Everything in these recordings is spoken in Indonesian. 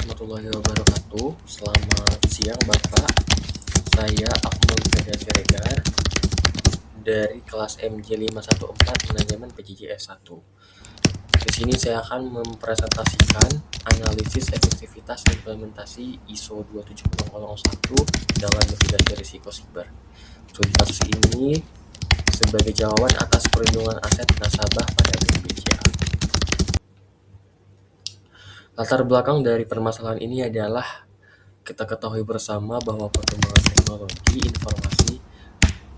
warahmatullahi wabarakatuh. Selamat siang Bapak. Saya Akmal Feda Siregar dari kelas MJ514 Manajemen PJJ S1. Di sini saya akan mempresentasikan analisis efektivitas implementasi ISO 27001 dalam mitigasi risiko siber. Studi kasus ini sebagai jawaban atas perlindungan aset nasabah pada Bank BCA. Latar belakang dari permasalahan ini adalah kita ketahui bersama bahwa perkembangan teknologi informasi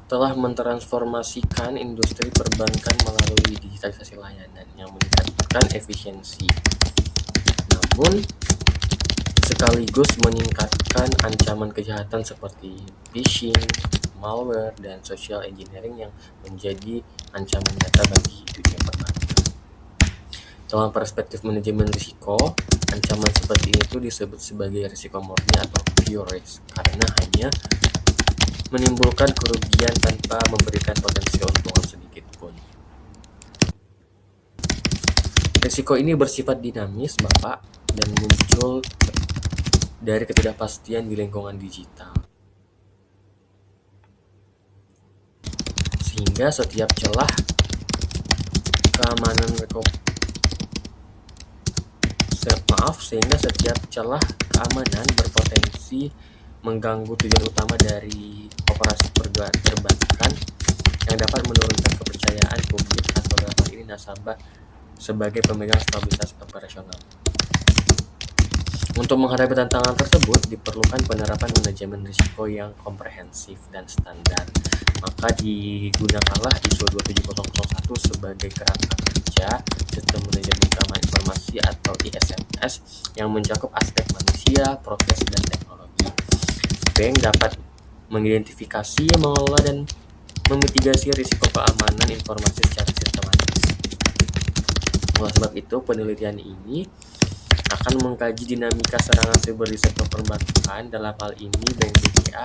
telah mentransformasikan industri perbankan melalui digitalisasi layanan yang meningkatkan efisiensi, namun sekaligus meningkatkan ancaman kejahatan seperti phishing, malware, dan social engineering yang menjadi ancaman nyata bagi dunia perbankan. Dalam perspektif manajemen risiko, ancaman seperti itu disebut sebagai risiko murni atau pure risk karena hanya menimbulkan kerugian tanpa memberikan potensi keuntungan sedikit pun. Risiko ini bersifat dinamis, Bapak, dan muncul dari ketidakpastian di lingkungan digital. Sehingga setiap celah keamanan berpotensi mengganggu tujuan utama dari operasi perbankan yang dapat menurunkan kepercayaan publik atau dalam hal ini nasabah sebagai pemegang stabilitas operasional. Untuk menghadapi tantangan tersebut diperlukan penerapan manajemen risiko yang komprehensif dan standar. Maka digunakanlah ISO 27001 sebagai kerangka kerja Sistem Manajemen Keamanan Informasi atau ISMS yang mencakup aspek manusia, proses, dan teknologi. Bank dapat mengidentifikasi, mengelola, dan memitigasi risiko keamanan informasi secara sistematis. Oleh sebab itu, penelitian ini akan mengkaji dinamika serangan siber di sektor perbankan, dalam hal ini Bank BCA,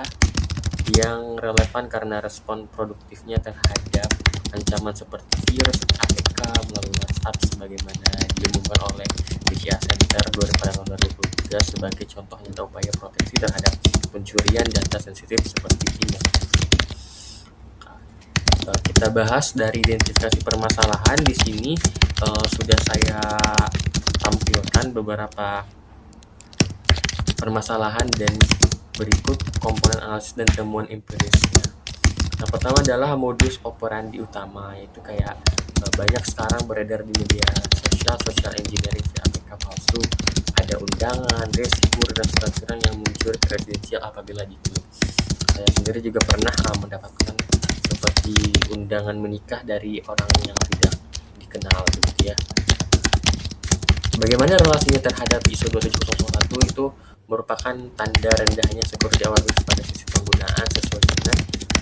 yang relevan karena respon produktifnya terhadap ancaman seperti virus, APK melalui WhatsApp sebagaimana diumumkan oleh BCA Center pada tahun 2023 sebagai contoh nyata upaya proteksi terhadap pencurian data sensitif seperti email. Kita bahas dari identifikasi permasalahan. Di sini sudah saya tampilkan beberapa permasalahan dan berikut komponen analisis dan temuan empirisnya. Yang pertama adalah modus operandi utama, yaitu kayak banyak sekarang beredar di media sosial social engineering APK palsu, ada undangan, resiko, dan surat-surat yang mencuri kredensial apabila diklik. Saya sendiri juga pernah mendapatkan seperti undangan menikah dari orang yang tidak dikenal gitu ya. Bagaimana relasinya terhadap ISO 27001 itu merupakan tanda rendahnya security awareness pada sisi penggunaan sesuai dengan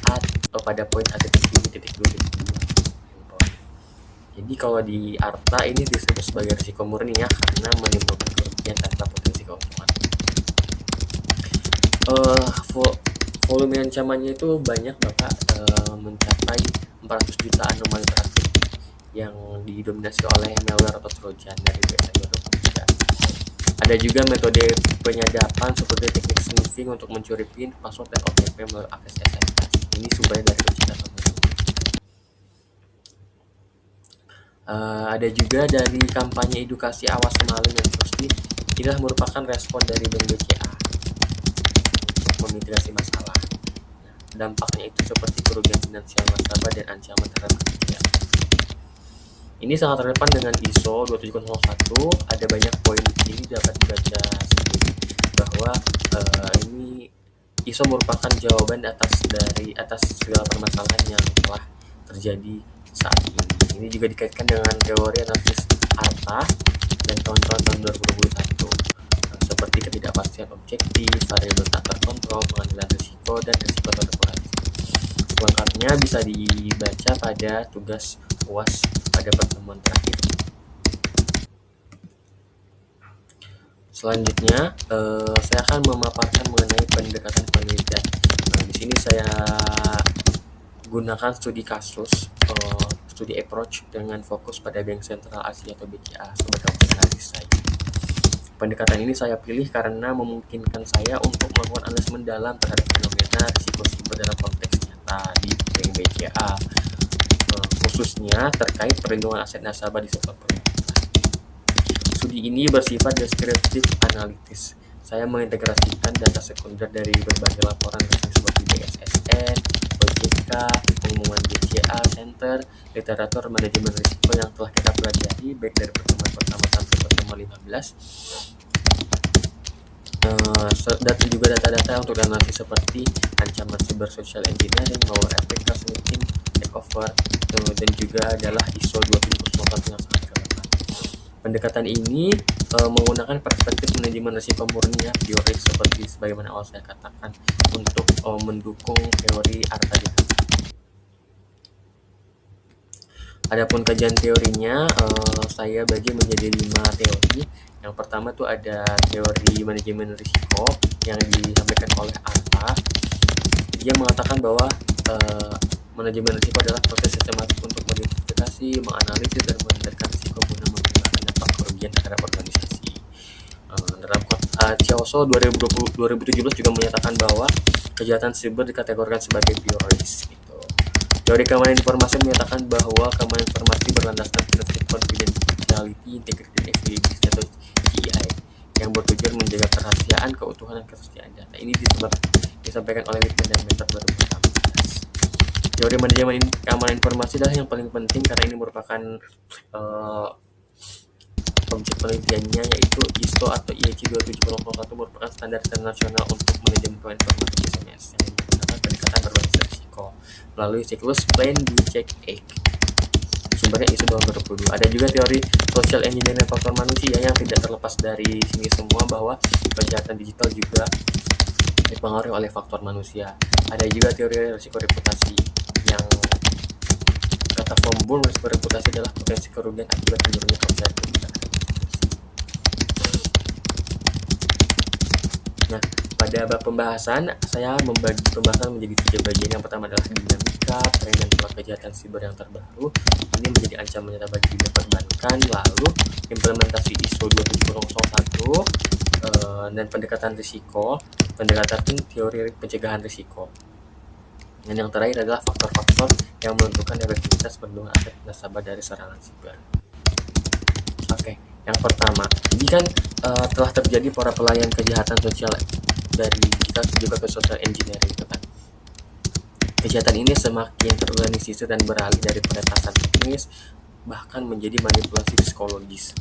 atau pada poin A.7.2.2. Jadi kalau di ARTA ini disebut sebagai risiko murni ya, karena menimbulkan kerugian tanpa potensi keuntungan. Volume ancamannya itu banyak Bapak, mencapai 400 juta anomali trafik yang didominasi oleh malware atau trojan dari BSA223. Ada juga metode penyadapan seperti teknik sniffing untuk mencuri PIN, password, dan OTP melalui akses SMS. Ini sumbernya dari OJK. Ada juga dari kampanye edukasi awas maling dan pasti inilah merupakan respon dari Bank BCA untuk memitigasi masalah. Dampaknya itu seperti kerugian finansial nasabah dan ancaman terhadap kepercayaan. Ini sangat relevan dengan ISO 27001. Ada banyak poin di sini dapat dibaca sendiri bahwa ini ISO merupakan jawaban atas segala permasalahan yang telah terjadi saat ini. Ini juga dikaitkan dengan teori analisis ARTA dan kawan-kawan tahun 2021 seperti ketidakpastian objektif, variabel tak terkontrol, pengendalian risiko, dan risiko terpolasi. Selengkapnya bisa dibaca pada tugas UAS pada pertemuan terakhir. Selanjutnya, saya akan memaparkan mengenai pendekatan penelitian. Di sini saya gunakan studi kasus, studi approach dengan fokus pada Bank Sentral Asia atau BCA sebagai objek analisis saya. Pendekatan ini saya pilih karena memungkinkan saya untuk melakukan analisis mendalam terhadap fenomena risiko siber dalam konteks nyata di Bank BCA, khususnya terkait perlindungan aset nasabah di sektor perbankan. Studi ini bersifat deskriptif analitis. Saya mengintegrasikan data sekunder dari berbagai laporan resmi seperti BSSN, OJK, pengumuman BCA Center, literatur manajemen risiko yang telah kita pelajari baik dari pertemuan pertama sampai pertemuan 15, dan juga data-data untuk analisis seperti ancaman cyber social engineering, malware attack, smishing, takeover, dan juga adalah ISO 27001 yang sangat relevan. Pendekatan ini menggunakan perspektif manajemen risiko murni, ya, pure seperti sebagaimana awal saya katakan, untuk mendukung teori arta data. Adapun kajian teorinya, saya bagi menjadi 5 teori. Yang pertama tuh ada teori manajemen risiko yang disampaikan oleh Arta. Dia mengatakan bahwa manajemen risiko adalah proses sistematik untuk mengidentifikasi, menganalisis, dan mengendalikan risiko guna memperkirakan dampak kerugian terhadap organisasi. Dalam Chiaoso 2017 juga menyatakan bahwa kejahatan siber dikategorikan sebagai pure risk. Teori keamanan informasi menyatakan bahwa keamanan informasi berlandaskan prinsip confidentiality, integrity, and availability atau CII yang bertujuan menjaga kerahasiaan, keutuhan, dan ketersediaan data. Ini disampaikan oleh Whitman dan Mehta 2018. Teori manajemen keamanan informasi adalah yang paling penting karena ini merupakan objek penelitiannya, yaitu ISO atau IEC 27001 merupakan standar internasional untuk manajemen keamanan informasi SMS yang menggunakan pendekatan berbasis risiko melalui siklus Plan, Do, Check, Act. Sumbernya ISO 2022. Ada juga teori social engineering faktor manusia yang tidak terlepas dari sini semua, bahwa kejahatan digital juga dipengaruhi oleh faktor manusia. Ada juga teori risiko reputasi yang kata Von Bourn, risiko reputasi adalah potensi kerugian akibat menurunnya kepercayaan publik. Nah, pada bab pembahasan, saya membagi pembahasan menjadi 3 bagian. Yang pertama adalah dinamika, tren, dan pola kejahatan siber yang terbaru. Ini menjadi ancaman nyata bagi dunia perbankan. Lalu, implementasi ISO 27001 dan pendekatan risiko, pendekatan teori pencegahan risiko. Dan yang terakhir adalah faktor-faktor yang menentukan efektivitas perlindungan aset nasabah dari serangan siber. Oke, yang pertama, jadi kan telah terjadi para pelayan kejahatan sosial dari digital juga ke social engineering, gitu kan. Kejahatan ini semakin terorganisir dan beralih dari peretasan teknis bahkan menjadi manipulasi psikologis.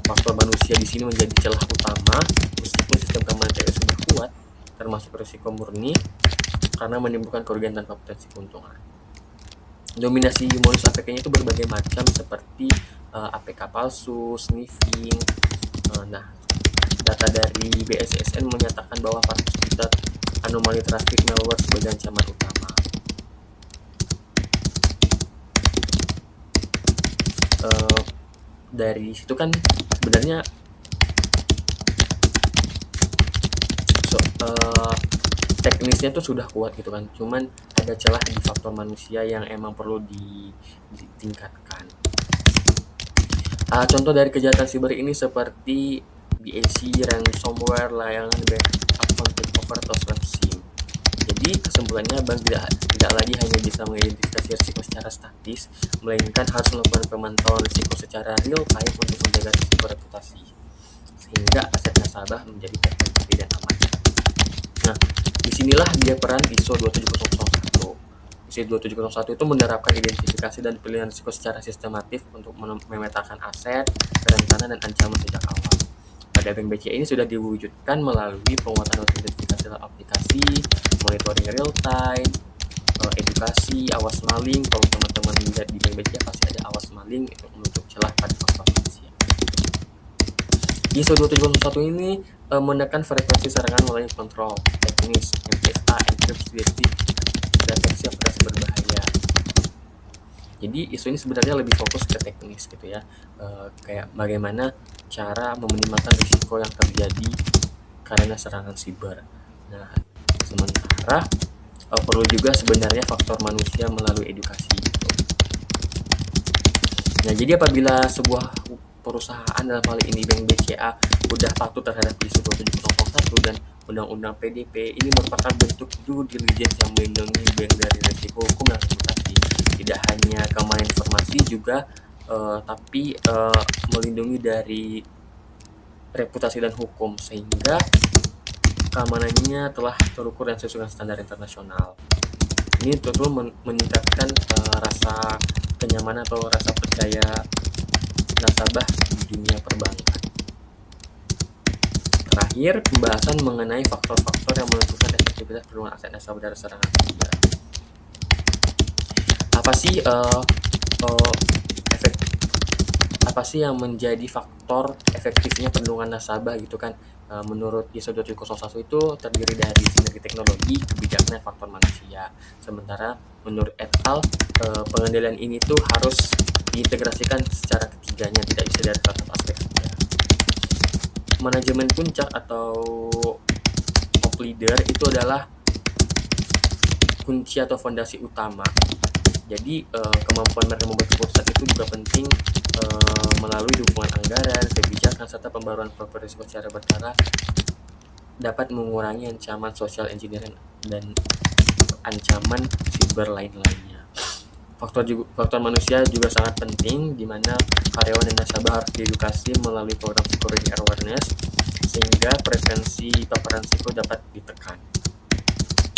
Faktor manusia di sini menjadi celah utama, meskipun sistem keamanan TS sudah kuat, termasuk risiko murni, karena menimbulkan kerugian tanpa potensi keuntungan. Dominasi modus APK-nya itu berbagai macam, seperti APK palsu, sniffing. Nah, data dari BSSN menyatakan bahwa 400 juta anomali traffic malware sebagai ancaman utama. Dari situ kan sebenarnya teknisnya tuh sudah kuat, gitu kan, cuman ada celah di faktor manusia yang emang perlu ditingkatkan. Contoh dari kejahatan siber ini seperti BAC, ransomware, layangan backup, contact over, atau slashing. Jadi kesimpulannya, bank tidak lagi hanya bisa mengidentifikasi risiko secara statis, melainkan harus melakukan pemantauan risiko secara real time untuk menjaga risiko reputasi, sehingga aset nasabah menjadi terkendali dan aman. Nah, disinilah dia peran ISO 27001. ISO 27001 itu menerapkan identifikasi dan pilihan risiko secara sistematif untuk memetakan aset, kerentanan, dan ancaman sejak awal. Pada Bank BCA ini sudah diwujudkan melalui penguatan identifikasi dalam aplikasi, monitoring real time, edukasi, awas maling. Kalau teman-teman lihat di Bank BCA pasti ada awas maling untuk celah pada faktor manusia. ISO 27001 ini menekan frekuensi serangan melalui kontrol teknis, MFA, encryption, deteksi operasi berbahaya. Jadi ISO ini sebenarnya lebih fokus ke teknis, gitu ya, kayak bagaimana cara meminimalkan risiko yang terjadi karena serangan siber. Nah, sementara perlu juga sebenarnya faktor manusia melalui edukasi, gitu. Nah, jadi apabila sebuah perusahaan dalam hal ini Bank BCA udah patuh terhadap ISO 27001 dan Undang-Undang PDP, ini merupakan bentuk due diligence yang melindungi bank dari risiko hukum dan reputasi. Tidak hanya keamanan informasi juga, tapi melindungi dari reputasi dan hukum, sehingga keamanannya telah terukur dan sesuai dengan standar internasional. Ini tentu meningkatkan rasa kenyamanan atau rasa percaya nasabah di dunia perbankan. Terakhir, pembahasan mengenai faktor-faktor yang menentukan efektivitas perlindungan aset nasabah dari serangan cyber. Apa sih yang menjadi faktor efektifnya perlindungan nasabah gitu kan? Menurut ISO 27001 itu terdiri dari sinergi teknologi, kebijakan, dan faktor manusia. Sementara menurut et al, pengendalian ini tuh harus diintegrasikan secara ketiganya, tidak bisa dari satu aspek saja. Manajemen puncak atau top leader itu adalah kunci atau fondasi utama. Jadi kemampuan mereka membuat keputusan itu juga penting melalui dukungan anggaran, kebijakan, serta pembaruan proper risiko secara berkala dapat mengurangi ancaman social engineering dan ancaman siber lainnya. Faktor manusia juga sangat penting, di mana karyawan dan nasabah harus diedukasi melalui program security awareness sehingga frekuensi paparan risiko dapat ditekan.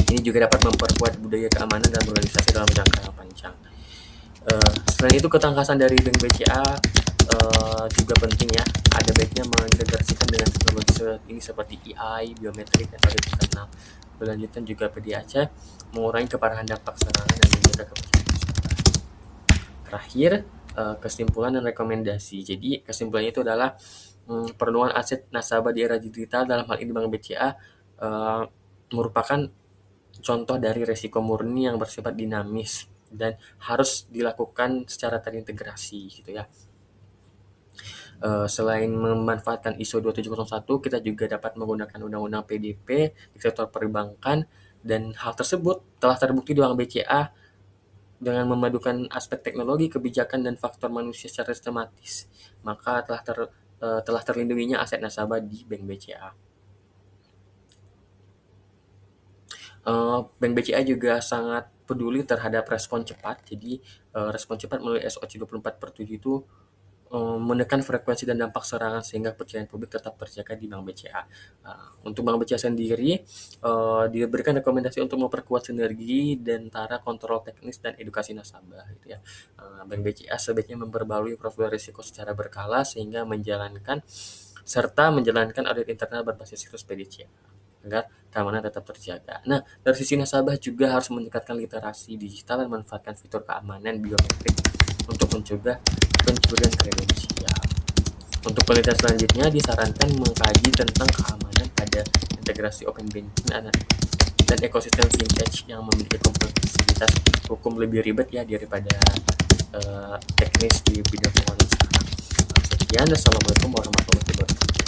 Ini juga dapat memperkuat budaya keamanan dan organisasi dalam jangka panjang. Selain itu, ketangkasan dari Bank BCA juga penting ya. Ada baiknya mengintegrasikan dengan teknologi ini seperti AI, biometrik, dan audit internal. Berlanjutan juga PDAC mengurangi keparahan dampak serangan dan menjaga kepercayaan nasabah. Terakhir, kesimpulan dan rekomendasi. Jadi kesimpulannya itu adalah perlindungan aset nasabah di era digital dalam hal ini Bank BCA merupakan contoh dari resiko murni yang bersifat dinamis dan harus dilakukan secara terintegrasi gitu ya. Selain memanfaatkan ISO 27001, kita juga dapat menggunakan Undang-Undang PDP di sektor perbankan, dan hal tersebut telah terbukti di Bank BCA dengan memadukan aspek teknologi, kebijakan, dan faktor manusia secara sistematis, maka telah terlindunginya aset nasabah di Bank BCA. Bank BCA juga sangat peduli terhadap respon cepat. Jadi respon cepat melalui SOC 24/7 itu menekan frekuensi dan dampak serangan sehingga kepercayaan publik tetap terjaga di Bank BCA. Untuk Bank BCA sendiri diberikan rekomendasi untuk memperkuat sinergi dan antara kontrol teknis dan edukasi nasabah gitu ya. Bank BCA sebaiknya memperbarui profil risiko secara berkala sehingga menjalankan audit internal berbasis siklus PDCA agar keamanan tetap terjaga. Nah, dari sisi nasabah juga harus meningkatkan literasi digital dan memanfaatkan fitur keamanan biometrik untuk mencegah pencurian kredensial. Untuk penelitian selanjutnya disarankan mengkaji tentang keamanan pada integrasi open banking dan ekosistem fintech yang memiliki kompleksitas hukum lebih ribet ya daripada teknis di bidang keuangan sekarang. Sekian, assalamualaikum warahmatullahi wabarakatuh.